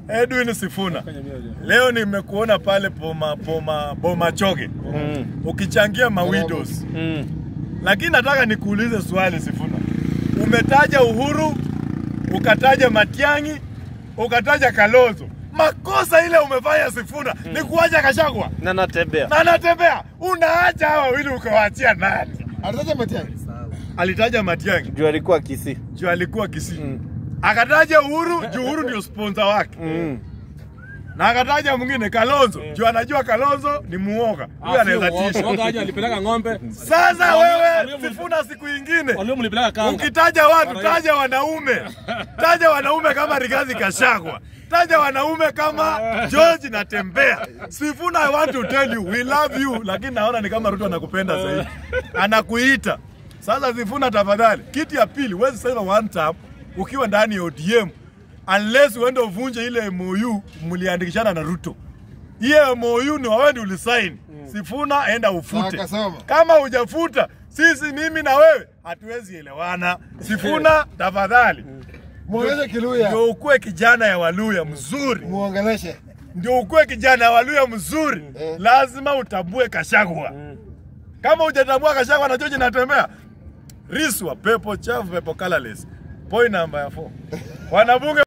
Edwin Sifuna, leo nimekuona pale Boma Choge. Ukichangia mawidows. Lakini nataka nikuulize swali Sifuna. Umetaja Uhuru, ukataja Matiang'i, ukataja Kalonzo. Makosa ile umefanya Sifuna ni kuacha Gachagua. Na natembea. Unaacha hawa wawili ukawaachia nani? Alitaja Matiang'i. Alitaja Matiang'i. Juu alikuwa Kisii. Akataja Uhuru, juu Uhuru ndio sponsor wake. Na akataja mwingine Kalonzo, juu anajua Kalonzo ni muoga. Huyu anaweza tisha. Muoga aje alipeleka ng'ombe. Sasa wewe Sifuna siku nyingine ukitaja watu taja wanaume. Taja wanaume kama Rigathi Gachagua. Taja wanaume kama George Natembea. Sifuna, I want to tell you we love you, lakini naona ni kama Ruto anakupenda zaidi. Anakuita. Sasa Sifuna tafadhali, kiti ya pili wewe sasa one time ukiwa ndani ya ODM unless uende uvunje ile MOU mliandikishana na Ruto. Hiyo MOU ni wewe ndio ulisign. Sifuna enda ufute. Kama hujafuta, mimi na wewe hatuwezi elewana. Sifuna tafadhali. Muongeze Kiluya. Ndio ukue kijana ya Waluya mzuri. Muongeleshe. Ndio ukue kijana ya Waluya mzuri. Lazima utambue Gachagua. Kama hujatambua Gachagua na George Natembea, riswa pepo chafu pepo colorless. Point number 4. Wanabunge